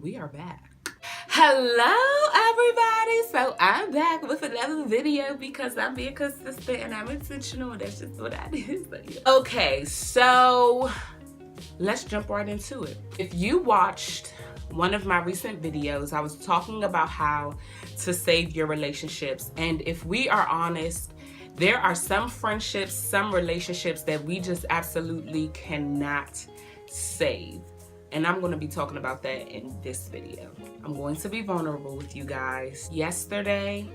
We are back. Hello everybody. So I'm back with another video because I'm being consistent and I'm intentional. That's just what I do. Okay, so let's jump right into it. If you watched one of my recent videos, I was talking about how to save your relationships. And if we are honest, there are some friendships, some relationships that we just absolutely cannot save. And I'm going to be talking about that in this video. I'm going to be vulnerable with you guys. Yesterday,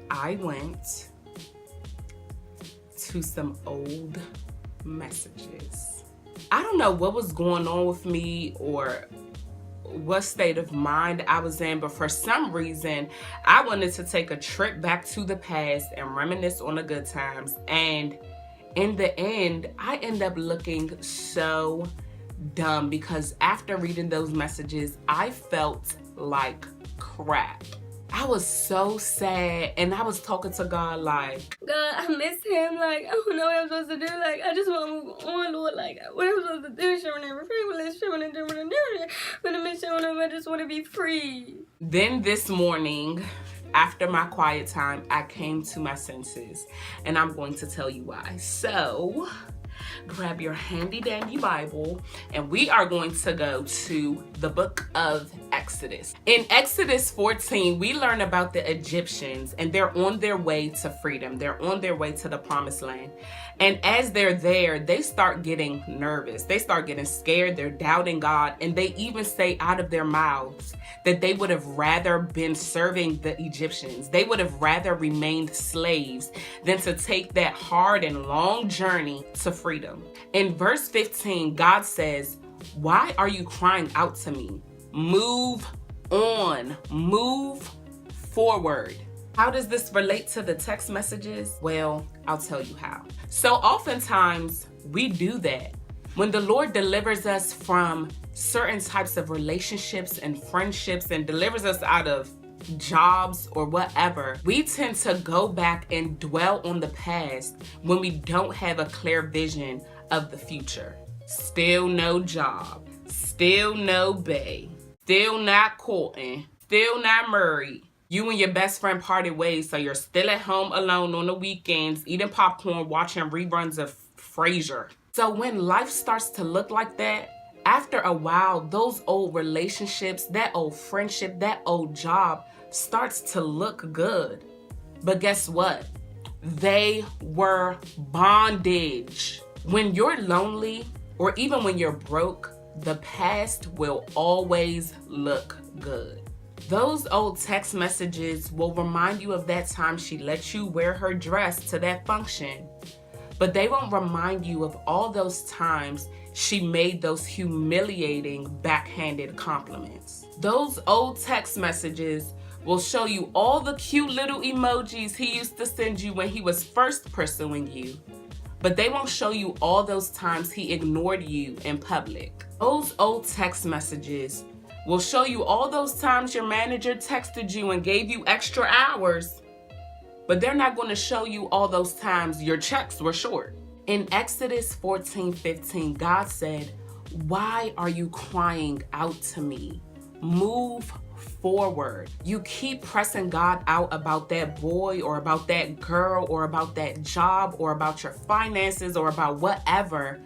I went to some old messages. I don't know what was going on with me or what state of mind I was in, but for some reason, I wanted to take a trip back to the past and reminisce on the good times. And in the end, I end up looking so dumb because after reading those messages, I felt like crap. I was so sad, and I was talking to God like, God, I miss him. Like, I don't know what I'm supposed to do. Like, I just want to move on, Lord. Like, what am I supposed to do? Showing every privilege, showing and doing and doing. When I'm showing them, I just want to be free. Then this morning, after my quiet time, I came to my senses, and I'm going to tell you why. So grab your handy dandy Bible, and we are going to go to the book of Exodus. In Exodus 14, we learn about the Egyptians, and they're on their way to freedom. They're on their way to the promised land. And as they're there, they start getting nervous. They start getting scared. They're doubting God. And they even say out of their mouths that they would have rather been serving the Egyptians. They would have rather remained slaves than to take that hard and long journey to freedom. In verse 15, God says, "Why are you crying out to me? Move on, move forward." How does this relate to the text messages? Well, I'll tell you how. So oftentimes we do that. When the Lord delivers us from certain types of relationships and friendships and delivers us out of jobs or whatever, we tend to go back and dwell on the past when we don't have a clear vision of the future. Still no job, still no bae, still not courting, still not married. You and your best friend parted ways, so you're still at home alone on the weekends, eating popcorn, watching reruns of Frasier. So when life starts to look like that, after a while, those old relationships, that old friendship, that old job starts to look good. But guess what? They were bondage. When you're lonely, or even when you're broke, the past will always look good. Those old text messages will remind you of that time she let you wear her dress to that function. But they won't remind you of all those times she made those humiliating backhanded compliments. Those old text messages will show you all the cute little emojis he used to send you when he was first pursuing you. But they won't show you all those times he ignored you in public. Those old text messages will show you all those times your manager texted you and gave you extra hours, but they're not going to show you all those times your checks were short. In Exodus 14:15, God said, "Why are you crying out to me? Move forward." You keep pressing God out about that boy or about that girl or about that job or about your finances or about whatever.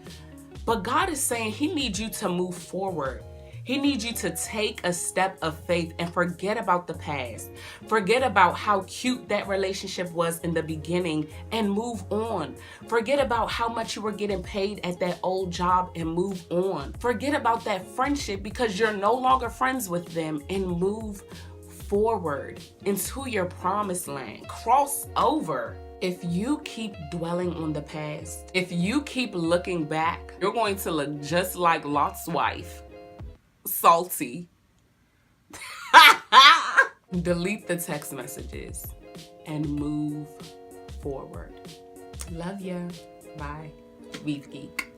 But God is saying he needs you to move forward. He needs you to take a step of faith and forget about the past. Forget about how cute that relationship was in the beginning and move on. Forget about how much you were getting paid at that old job and move on. Forget about that friendship because you're no longer friends with them and move forward into your promised land. Cross over. If you keep dwelling on the past, if you keep looking back, you're going to look just like Lot's wife. Salty. Delete the text messages and move forward. Love ya. Bye. Weave Geek.